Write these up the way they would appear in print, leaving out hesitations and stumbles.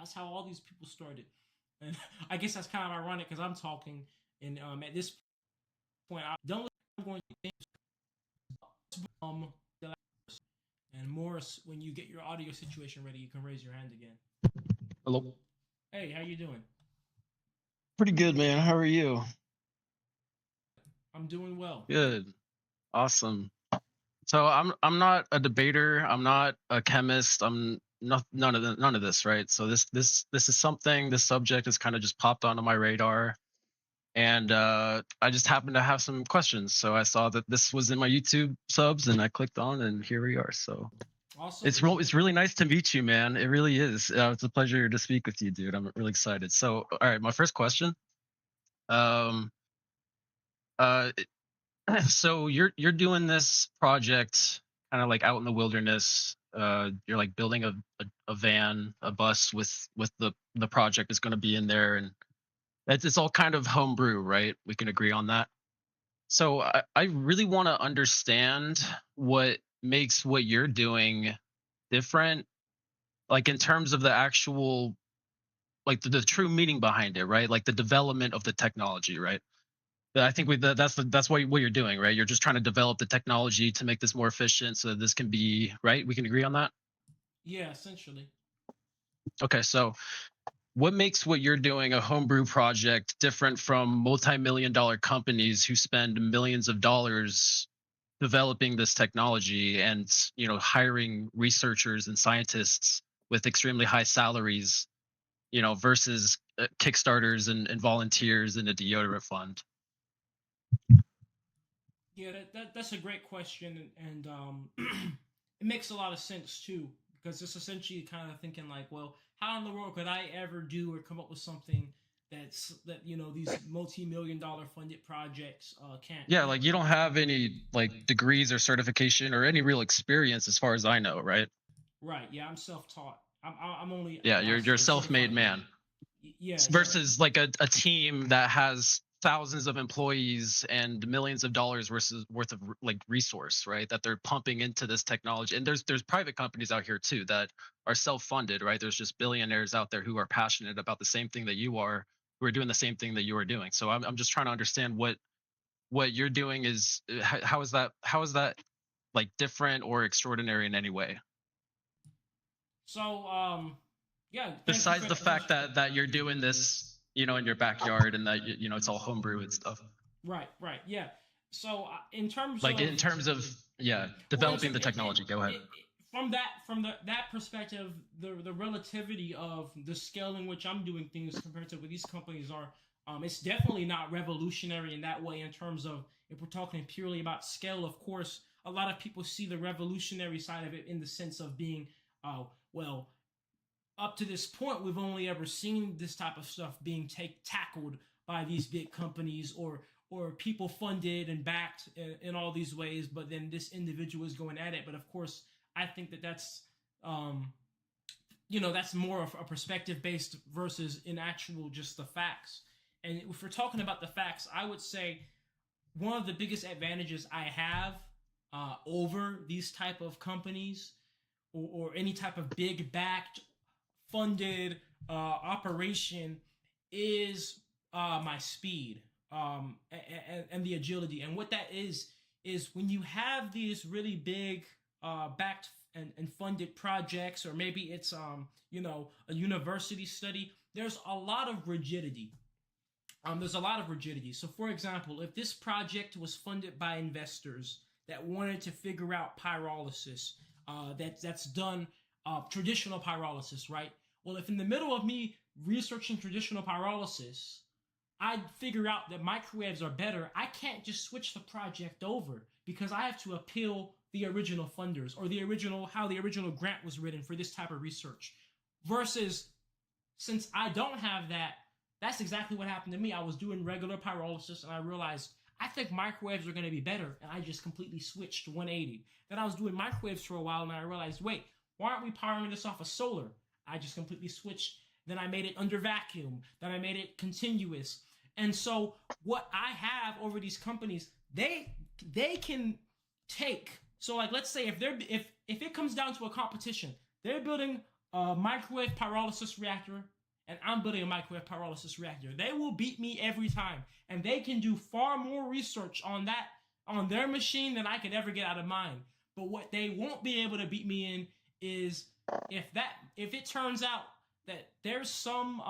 That's how all these people started. And I guess that's kind of ironic because I'm talking, and at this point, I'm going to um, and Morris, when you get your audio situation ready, you can raise your hand again. Hello. Hey, how you doing? Pretty good, man. How are you? I'm doing well. Good. Awesome. So I'm not a debater. I'm not a chemist. I'm not none of this, right? So this is something. This subject has kind of just popped onto my radar, and I just happened to have some questions. So I saw that this was in my YouTube subs, and I clicked on, and here we are. So Awesome. it's really nice to meet you, man. It really is. It's a pleasure to speak with you, dude. I'm really excited. So, all right, my first question. Um, uh, so you're doing this project kind of like out in the wilderness. You're like building a van, a bus with the project is going to be in there, and it's all kind of homebrew, right? We can agree on that. So I really want to understand what makes what you're doing different, like in terms of the actual, like the true meaning behind it, right? Like the development of the technology, right? I think that's what you're doing, right? You're just trying to develop the technology to make this more efficient, so that this can be right. We can agree on that. Yeah, essentially. Okay, so what makes what you're doing, a homebrew project, different from multi-million-dollar companies who spend millions of dollars developing this technology and hiring researchers and scientists with extremely high salaries, versus Kickstarters and volunteers in a deodorant fund? Yeah, that's a great question, and it makes a lot of sense too, because it's essentially kind of thinking like, well, how in the world could I ever do or come up with something that these multi-million-dollar funded projects can't? Yeah, like you don't have any like degrees or certification or any real experience as far as I know, right? Right. Yeah, I'm self-taught. I'm only Yeah, you're a self-made certified. man. Yeah, yeah. Versus like a team that has thousands of employees and millions of dollars worth of like resource, right? That they're pumping into this technology. And there's private companies out here too that are self-funded, right? There's just billionaires out there who are passionate about the same thing that you are, who are doing the same thing that you are doing. So I'm just trying to understand what you're doing is how is that like different or extraordinary in any way, So, yeah. Thank you besides for the that fact question. that you're doing this, in your backyard, and that it's all homebrew and stuff. Right. Right. Yeah. So, in terms Like of in terms of, yeah, well, developing the technology. Go ahead. from that perspective, the relativity of the scale in which I'm doing things compared to what these companies are, it's definitely not revolutionary in that way. In terms of, if we're talking purely about scale, of course, a lot of people see the revolutionary side of it in the sense of being, well, up to this point, we've only ever seen this type of stuff being tackled by these big companies, or people funded and backed in all these ways. But then this individual is going at it. But of course, I think that's that's more of a perspective based versus in actual just the facts. And if we're talking about the facts, I would say one of the biggest advantages I have over these type of companies, or any type of big backed funded operation, is my speed, and the agility. And what that is when you have these really big backed and funded projects, or maybe it's a university study. There's a lot of rigidity. There's a lot of rigidity. So, for example, if this project was funded by investors that wanted to figure out pyrolysis, that's done traditional pyrolysis, right? Well, if in the middle of me researching traditional pyrolysis, I figure out that microwaves are better, I can't just switch the project over, because I have to appeal the original funders, or how the original grant was written for this type of research. Versus, since I don't have that, that's exactly what happened to me. I was doing regular pyrolysis and I realized I think microwaves are going to be better, and I just completely switched to 180. Then I was doing microwaves for a while and I realized, wait, why aren't we powering this off of solar? I just completely switched. Then I made it under vacuum. Then I made it continuous. And so what I have over these companies, they can take. So like, let's say if it comes down to a competition, they're building a microwave pyrolysis reactor, and I'm building a microwave pyrolysis reactor. They will beat me every time, and they can do far more research on their machine than I could ever get out of mine. But what they won't be able to beat me in is if it turns out that there's some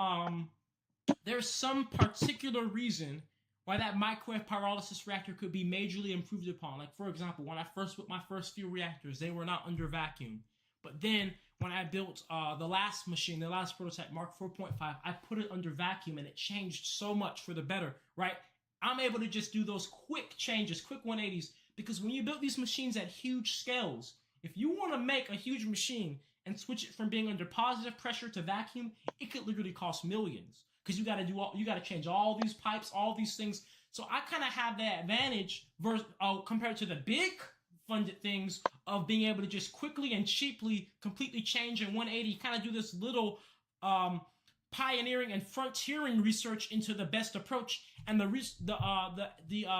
particular reason why that microwave pyrolysis reactor could be majorly improved upon. Like, for example, when I first built my first few reactors, they were not under vacuum. But then when I built the last machine, the last prototype, Mark 4.5, I put it under vacuum, and it changed so much for the better, right? I'm able to just do those quick changes, quick 180s, because when you build these machines at huge scales, if you want to make a huge machine and switch it from being under positive pressure to vacuum, it could literally cost millions, because you got to change all these pipes, all these things. So I kind of have that advantage compared to the big funded things of being able to just quickly and cheaply completely change in 180, kind of do this little pioneering and frontiering research into the best approach. And the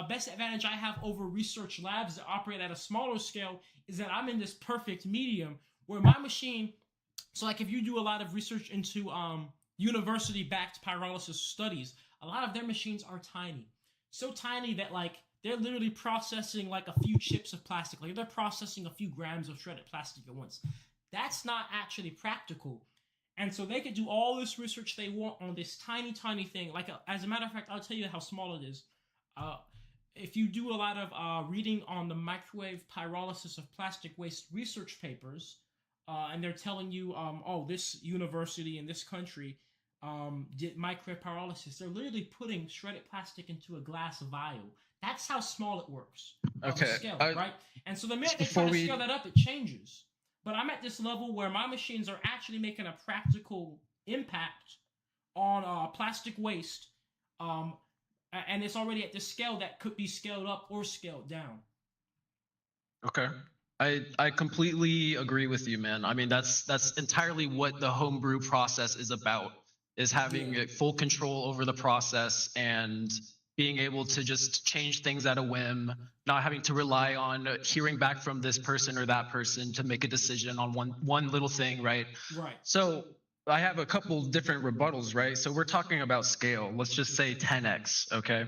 best advantage I have over research labs that operate at a smaller scale is that I'm in this perfect medium where my machine, so like if you do a lot of research into university-backed pyrolysis studies, a lot of their machines are tiny. So tiny that like they're literally processing like a few chips of plastic. Like they're processing a few grams of shredded plastic at once. That's not actually practical. And so they could do all this research they want on this tiny, tiny thing. Like, as a matter of fact, I'll tell you how small it is. If you do a lot of reading on the microwave pyrolysis of plastic waste research papers, and they're telling you, this university in this country did microwave pyrolysis, they're literally putting shredded plastic into a glass vial. That's how small it works. Okay. Scale, right? And so the minute they try to scale that up, it changes. But I'm at this level where my machines are actually making a practical impact on plastic waste, and it's already at this scale that could be scaled up or scaled down. Okay. I completely agree with you, man. I mean, that's entirely what the homebrew process is about, is having full control over the process and being able to just change things at a whim, not having to rely on hearing back from this person or that person to make a decision on one little thing, right? Right. So I have a couple different rebuttals, right? So we're talking about scale. Let's just say 10x, okay?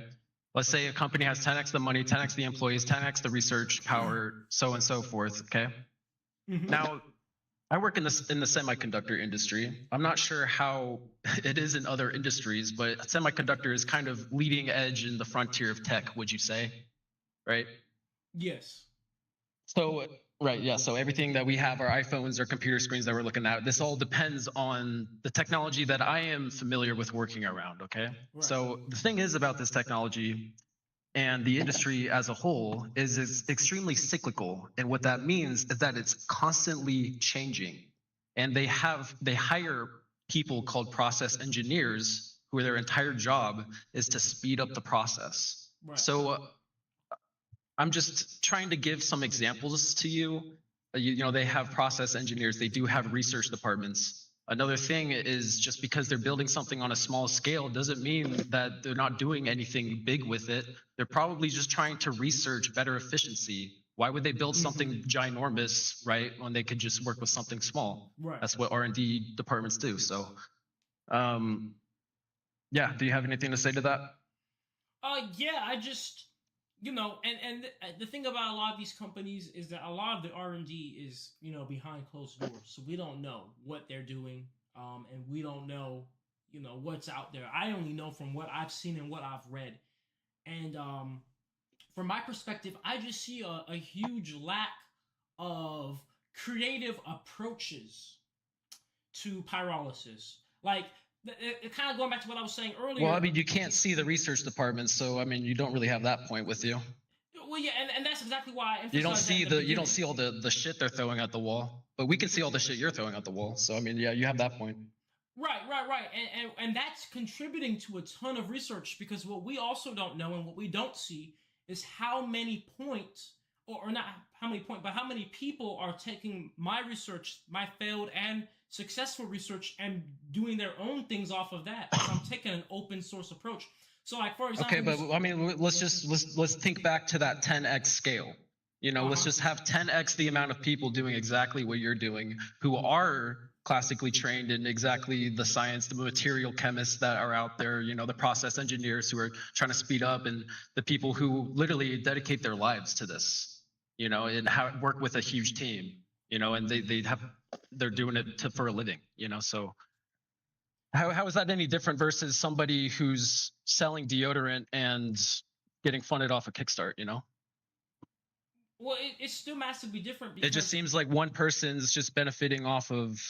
Let's say a company has 10x the money, 10x the employees, 10x the research power, so on and so forth, okay? Mm-hmm. Now, I work in the semiconductor industry. I'm not sure how it is in other industries, but semiconductor is kind of leading edge in the frontier of tech, would you say? Right? Yes. So, right, yeah. So everything that we have, our iPhones, our computer screens that we're looking at, this all depends on the technology that I am familiar with working around, okay? Right. So the thing is about this technology and the industry as a whole is extremely cyclical. And what that means is that it's constantly changing. And they hire people called process engineers who their entire job is to speed up the process. Right. So I'm just trying to give some examples to you. You know, they have process engineers, they do have research departments. Another thing is just because they're building something on a small scale doesn't mean that they're not doing anything big with it. They're probably just trying to research better efficiency. Why would they build something ginormous, right, when they could just work with something small? Right. That's what R&D departments do. So, yeah, do you have anything to say to that? Yeah, I just, you know, and the thing about a lot of these companies is that a lot of the R&D is, you know, behind closed doors. So we don't know what they're doing, and we don't know, you know, what's out there. I only know from what I've seen and what I've read. And from my perspective, I just see a huge lack of creative approaches to pyrolysis. Like, it kind of going back to what I was saying earlier. Well, I mean, you can't see the research department, so I mean, you don't really have that point with you. Well, yeah, and that's exactly why I emphasize you don't see all the shit they're throwing at the wall, but we can see all the shit you're throwing at the wall. So I mean, yeah, you have that point. Right, and that's contributing to a ton of research, because what we also don't know and what we don't see is how many points, or not how many points, but how many people are taking my research, my failed and successful research, and doing their own things off of that. So I'm taking an open source approach. So, like, for example, okay, but I mean, let's think back to that 10x scale. You know, let's just have 10x the amount of people doing exactly what you're doing, who are classically trained in exactly the science, the material chemists that are out there, the process engineers who are trying to speed up, and the people who literally dedicate their lives to this, and work with a huge team, and they're doing it for a living, so how is that any different versus somebody who's selling deodorant and getting funded off a Kickstart, Well, it's still massively different It because just seems like one person's just benefiting off of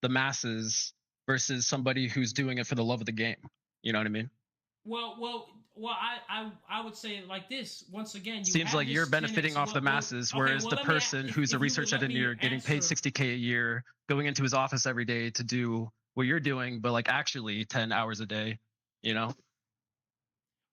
the masses versus somebody who's doing it for the love of the game. You know what I mean? well, I would say it like this. Once again, you Seems have like you're this benefiting tendency- off the masses, okay, whereas well, the let me person if who's a you would research let me engineer getting paid answer- $60K a year, going into his office every day to do what you're doing, but like actually 10 hours a day,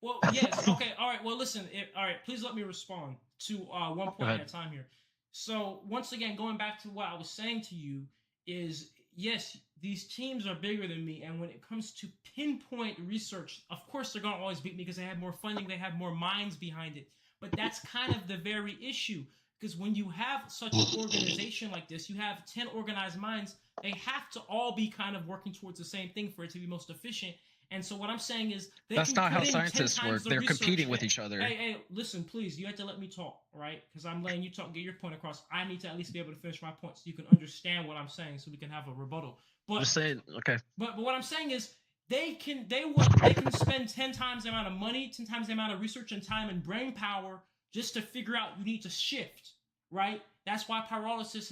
Well, yes. Okay. All right. Well, listen. All right. Please let me respond to one point at a time here. So once again, going back to what I was saying to you is, yes, these teams are bigger than me, and when it comes to pinpoint research, of course they're gonna always beat me because they have more funding, they have more minds behind it. But that's kind of the very issue, because when you have such an organization like this, you have 10 organized minds. They have to all be kind of working towards the same thing for it to be most efficient. And so what I'm saying is that's not how scientists work. They're competing with each other. Hey, listen, please. You have to let me talk, right? Because I'm letting you talk, get your point across. I need to at least be able to finish my point so you can understand what I'm saying, so we can have a rebuttal. But just saying, okay. But what I'm saying is they can spend 10 times the amount of money, 10 times the amount of research and time and brain power just to figure out you need to shift, right? That's why pyrolysis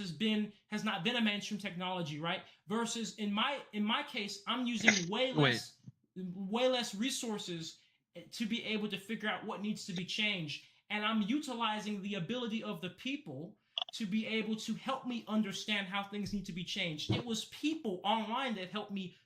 has not been a mainstream technology, right? Versus in my case, I'm using way less resources to be able to figure out what needs to be changed, and I'm utilizing the ability of the people to be able to help me understand how things need to be changed. It was people online that helped me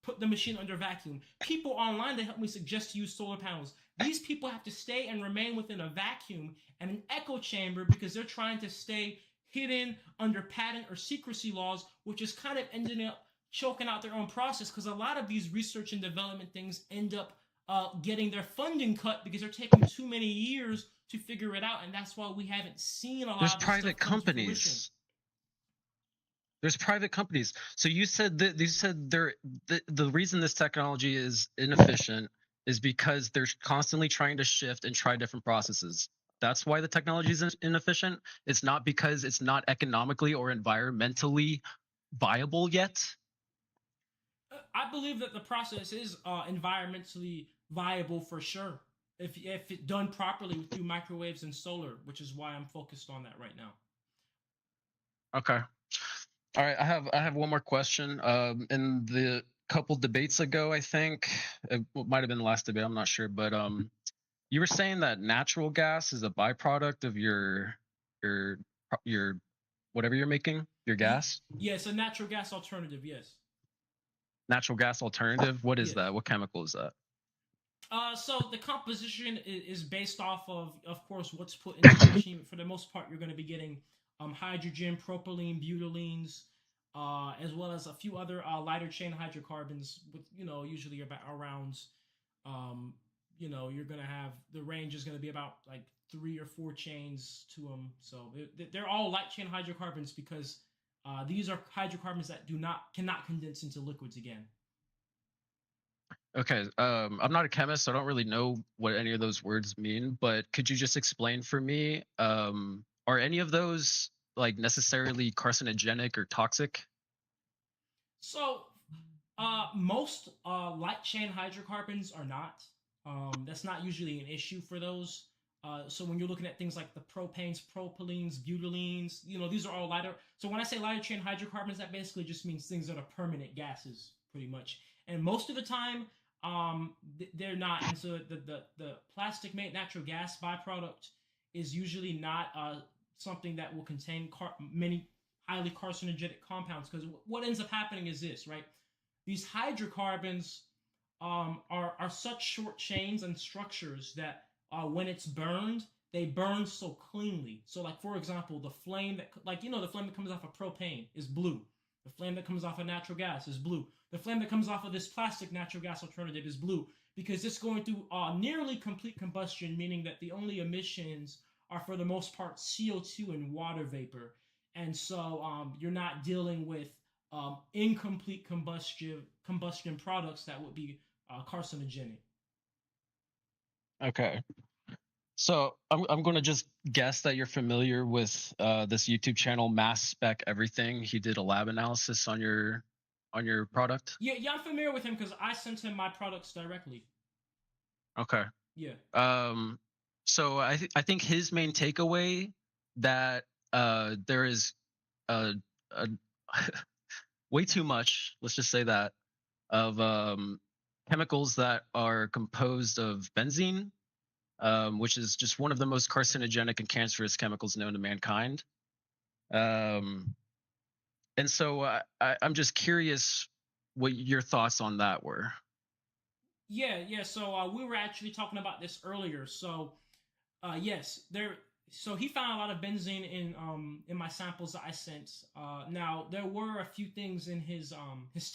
put the machine under vacuum. People online that helped me suggest to use solar panels. These people have to stay and remain within a vacuum and an echo chamber because they're trying to stay hidden under patent or secrecy laws, which is kind of ending up choking out their own process, because a lot of these research and development things end up getting their funding cut because they're taking too many years to figure it out, and that's why we haven't seen a lot There's of private companies. There's private companies. So you said that the reason this technology is inefficient is because they're constantly trying to shift and try different processes. That's why the technology is inefficient. It's not because it's not economically or environmentally viable yet. I believe that the process is environmentally viable for sure, if it done properly through microwaves and solar, which is why I'm focused on that right now. Okay. All right. I have one more question. In the couple debates ago, I think it might have been the last debate. I'm not sure, but you were saying that natural gas is a byproduct of your whatever you're making, your gas. Yes, a natural gas alternative. Yes. Natural gas alternative. What is that? What chemical is that? So the composition is based off of course, what's put into the machine. For the most part, you're going to be getting hydrogen, propylene, butylenes, as well as a few other lighter chain hydrocarbons with, usually about around, you're going to have, the range is going to be about like 3 or 4 chains to them. So they're all light chain hydrocarbons because these are hydrocarbons that cannot condense into liquids again. Okay, I'm not a chemist, so I don't really know what any of those words mean, but could you just explain for me, are any of those like necessarily carcinogenic or toxic? So most light chain hydrocarbons are not. That's not usually an issue for those. So when you're looking at things like the propanes, propylenes, butylenes, these are all lighter. So when I say lighter chain hydrocarbons, that basically just means things that are permanent gases, pretty much. And most of the time, they're not. And so the plastic made natural gas byproduct is usually not something that will contain many highly carcinogenic compounds. Because what ends up happening is this, right? These hydrocarbons are such short chains and structures that when it's burned, they burn so cleanly. So, like, for example, the flame the flame that comes off of propane is blue. The flame that comes off of natural gas is blue. The flame that comes off of this plastic natural gas alternative is blue because it's going through nearly complete combustion, meaning that the only emissions are, for the most part, CO2 and water vapor. And so you're not dealing with incomplete combustion products that would be carcinogenic. Okay. So I'm gonna just guess that you're familiar with this YouTube channel, Mass Spec Everything. He did a lab analysis on your product. Yeah, yeah, I'm familiar with him because I sent him my products directly. Okay. Yeah. So I think his main takeaway that there is uh, uh way too much, let's just say that, of chemicals that are composed of benzene, which is just one of the most carcinogenic and cancerous chemicals known to mankind. Um, and so I'm just curious what your thoughts on that were. Yeah, yeah. So we were actually talking about this earlier. So yes, there. So he found a lot of benzene in my samples that I sent. Now there were a few things in his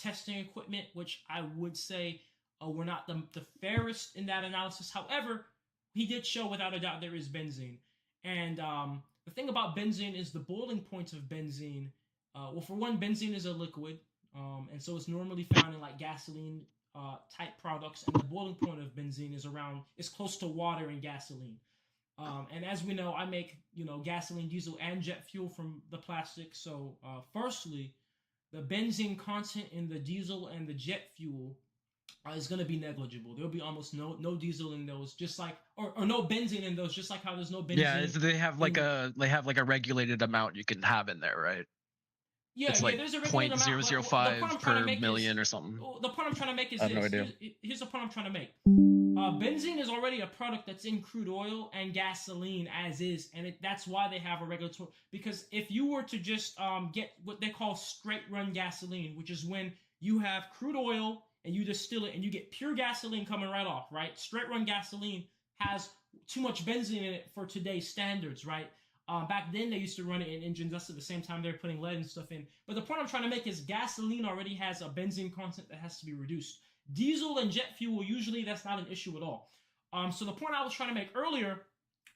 testing equipment which I would say were not the fairest in that analysis. However, he did show without a doubt there is benzene, and the thing about benzene is the boiling point of benzene. Well, for one, benzene is a liquid, and so it's normally found in like gasoline type products, and the boiling point of benzene is close to water and gasoline. And as we know, I make gasoline, diesel, and jet fuel from the plastic. So, firstly, the benzene content in the diesel and the jet fuel is going to be negligible. There'll be almost no diesel in those, just like or no benzene in those, just like how there's no benzene. Yeah, they have like a regulated amount you can have in there, right? Yeah, it's yeah, like there's a regulated amount. 0.005 per million or something. The point I'm trying to make is I have this. no idea. Here's the point I'm trying to make. Benzene is already a product that's in crude oil and gasoline as is, and that's why they have a regulatory. Because if you were to just get what they call straight run gasoline, which is when you have crude oil and you distill it and you get pure gasoline coming right off, right? Straight run gasoline has too much benzene in it for today's standards, right? Back then, they used to run it in engines. That's at the same time they're putting lead and stuff in. But the point I'm trying to make is gasoline already has a benzene content that has to be reduced. Diesel and jet fuel, usually that's not an issue at all. So the point I was trying to make earlier,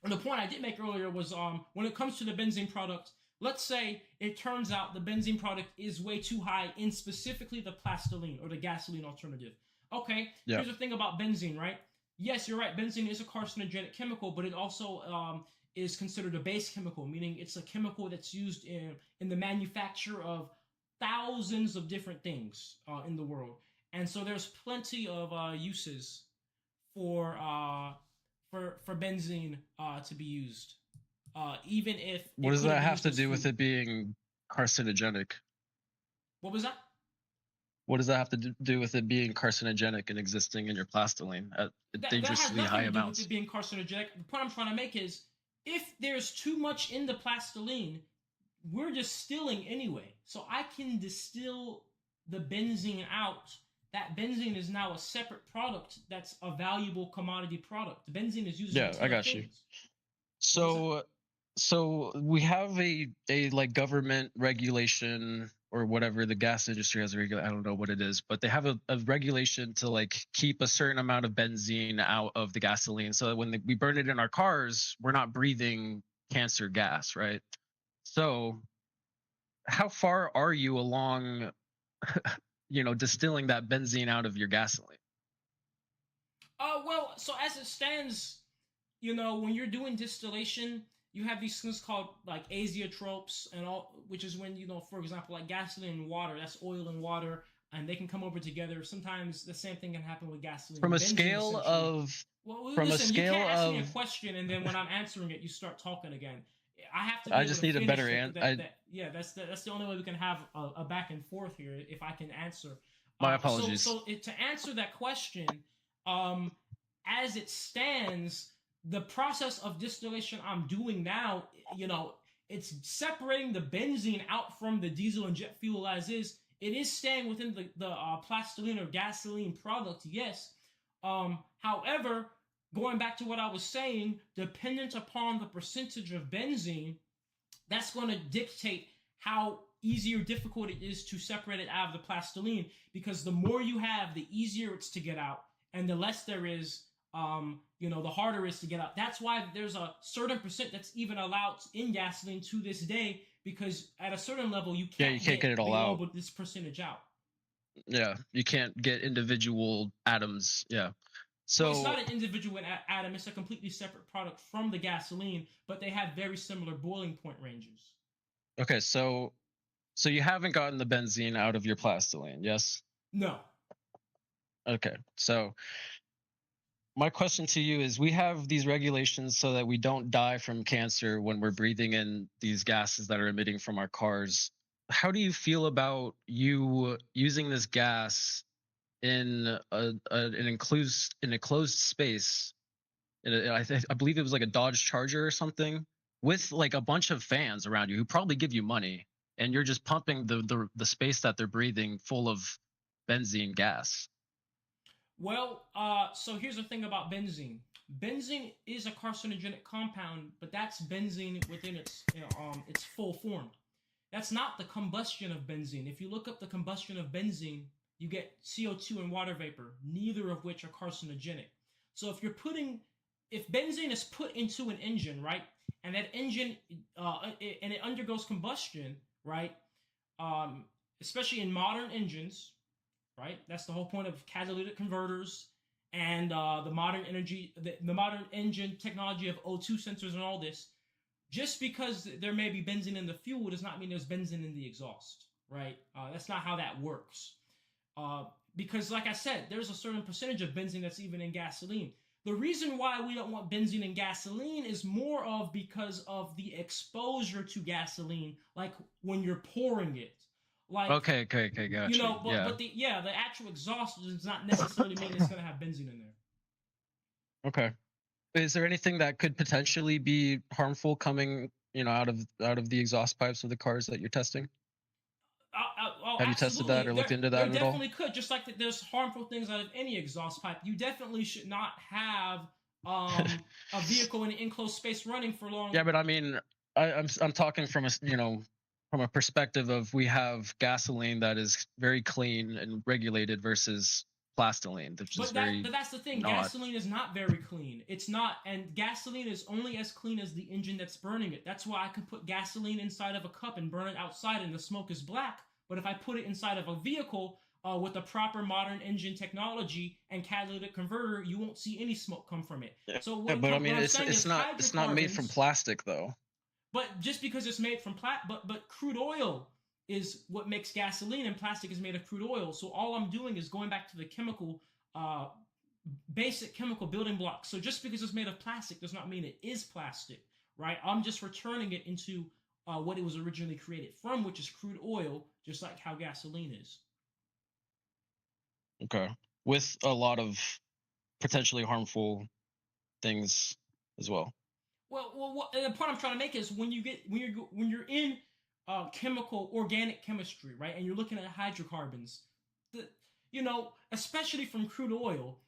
and the point I did make earlier was when it comes to the benzene product, let's say it turns out the benzene product is way too high in specifically the plastoline or the gasoline alternative. Okay, yeah. Here's the thing about benzene, right? Yes, you're right. Benzene is a carcinogenic chemical, but it also is considered a base chemical, meaning it's a chemical that's used in the manufacture of thousands of different things in the world. And so there's plenty of uses for benzene to be used, even if. What does that have to do with it being carcinogenic? What was that? What does that have to do with it being carcinogenic and existing in your plastoline at dangerously high amounts? With it being carcinogenic. The point I'm trying to make is, if there's too much in the plastoline, we're distilling anyway. So I can distill the benzene out. That benzene is now a separate product that's a valuable commodity product. The benzene is used. Yeah, I got things. You. So we have a like government regulation or whatever the gas industry has a regulation. I don't know what it is, but they have a regulation to like keep a certain amount of benzene out of the gasoline, so that when we burn it in our cars, we're not breathing cancer gas, right? So how far are you along distilling that benzene out of your gasoline? Well, so as it stands, when you're doing distillation, you have these things called like azeotropes and all, which is when, for example, like gasoline and water, that's oil and water, and they can come over together. Sometimes the same thing can happen with gasoline. From a scale of... Well, listen, you can't ask me a question, and then when I'm answering it, you start talking again. I have to. I just need a better answer. Yeah, that's the only way we can have a back and forth here. If I can answer. My apologies. So to answer that question, as it stands, the process of distillation I'm doing now, it's separating the benzene out from the diesel and jet fuel as is. It is staying within the plastoline or gasoline product, yes. However, going back to what I was saying, dependent upon the percentage of benzene, that's going to dictate how easy or difficult it is to separate it out of the plastoline, because the more you have, the easier it's to get out, and the less there is, the harder it is to get out. That's why there's a certain percent that's even allowed in gasoline to this day, because at a certain level you Yeah, can't you can't get it all below out. but this percentage out. Yeah, you can't get individual atoms. Yeah. Well, it's not So an individual atom; it's a completely separate product from the gasoline, but they have very similar boiling point ranges. okay, so you haven't gotten the benzene out of your plastoline, yes? No. Okay. So my question to you is, we have these regulations so that we don't die from cancer when we're breathing in these gases that are emitting from our cars. How do you feel about you using this gas in an enclosed space? I believe it was like a Dodge Charger or something, with like a bunch of fans around you who probably give you money, and you're just pumping the space that they're breathing full of benzene gas. Well, so here's the thing about benzene. Benzene is a carcinogenic compound, but that's benzene within its full form. That's not the combustion of benzene. If you look up the combustion of benzene, you get CO2 and water vapor, neither of which are carcinogenic. So if benzene is put into an engine, right, and that engine, and it undergoes combustion, right, especially in modern engines, right? That's the whole point of catalytic converters and the modern modern engine technology of O2 sensors and all this. Just because there may be benzene in the fuel does not mean there's benzene in the exhaust, right? That's not how that works. Because, like I said, there's a certain percentage of benzene that's even in gasoline. The reason why we don't want benzene in gasoline is more of because of the exposure to gasoline, like when you're pouring it. Like, Okay, got you. Yeah. the actual exhaust does not necessarily mean it's going to have benzene in there. Okay. Is there anything that could potentially be harmful coming, out of the exhaust pipes of the cars that you're testing? Have you tested that Absolutely. or looked into There that at all? definitely could. Just like that, there's harmful things out of any exhaust pipe. You definitely should not have a vehicle in an enclosed space running for long. Yeah, but I mean, I'm talking from from a perspective of, we have gasoline that is very clean and regulated versus plastoline, which is But very that's the thing. not. Gasoline is not very clean. It's not, and gasoline is only as clean as the engine that's burning it. That's why I can put gasoline inside of a cup and burn it outside, and the smoke is black. But if I put it inside of a vehicle with the proper modern engine technology and catalytic converter, you won't see any smoke come from it. Yeah, So but I what mean, I'm saying is it's not made from hydrocarbons. plastic though. But just because it's made from but crude oil is what makes gasoline, and plastic is made of crude oil. So all I'm doing is going back to the uh, basic chemical building blocks. So just because it's made of plastic does not mean it is plastic, right? I'm just returning it into what it was originally created from, which is crude oil, just like how gasoline is. Okay. With a lot of potentially harmful things as well. Well, the point I'm trying to make is when you're in organic chemistry, right, and you're looking at hydrocarbons, the, especially from crude oil.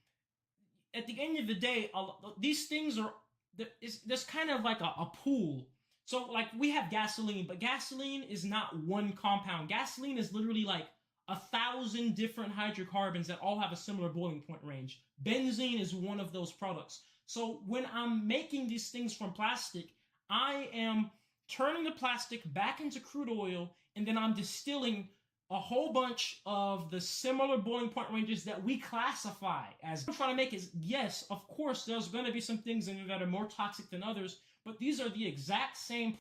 At the end of the day, these things are there's kind of like a pool. So like we have gasoline, but gasoline is not one compound. Gasoline is literally like 1,000 different hydrocarbons that all have a similar boiling point range. Benzene is one of those products. So when I'm making these things from plastic, I am turning the plastic back into crude oil, and then I'm distilling a whole bunch of the similar boiling point ranges that we classify as. What I'm trying to make is, yes, of course, there's going to be some things in there that are more toxic than others, but these are the exact same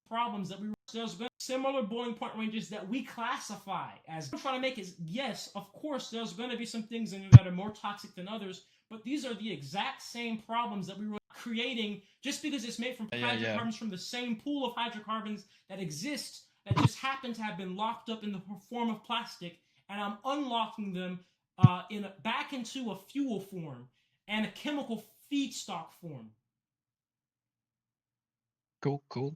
problems that there's similar boiling point ranges that we classify as. What I'm trying to make is, yes, of course, there's going to be some things in there that are more toxic than others, but these are the exact same problems that we were creating just because it's made from hydrocarbons from the same pool of hydrocarbons that exists, that just happen to have been locked up in the form of plastic, and I'm unlocking them back into a fuel form and a chemical feedstock form. Cool.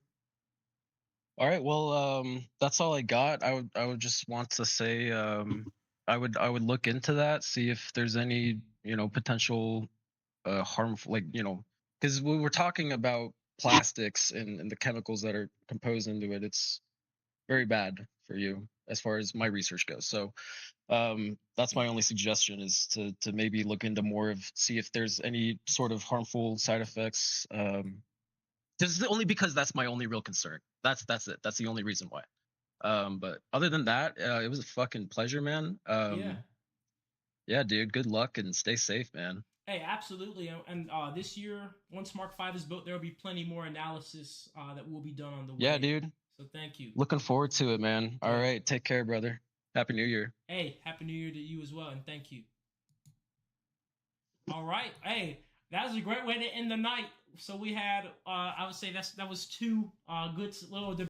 All right, well, that's all I got. I would just want to say, I would look into that, see if there's any, potential harmful, like, because we were talking about plastics and the chemicals that are composed into it. It's very bad for you as far as my research goes. So that's my only suggestion, is to maybe look into more of, see if there's any sort of harmful side effects. Only because that's my only real concern. That's it. That's the only reason why. But other than that, it was a fucking pleasure, man. Yeah. Yeah, dude. Good luck and stay safe, man. Hey, absolutely. And this year, once Mark 5 is built, there will be plenty more analysis that will be done on the Yeah, way. dude. So thank you. Looking forward to it, man. All Yeah. right. Take care, brother. Happy New Year. Hey, Happy New Year to you as well, and thank you. All right. Hey, that was a great way to end the night. So we had, I would say that was two good little debates.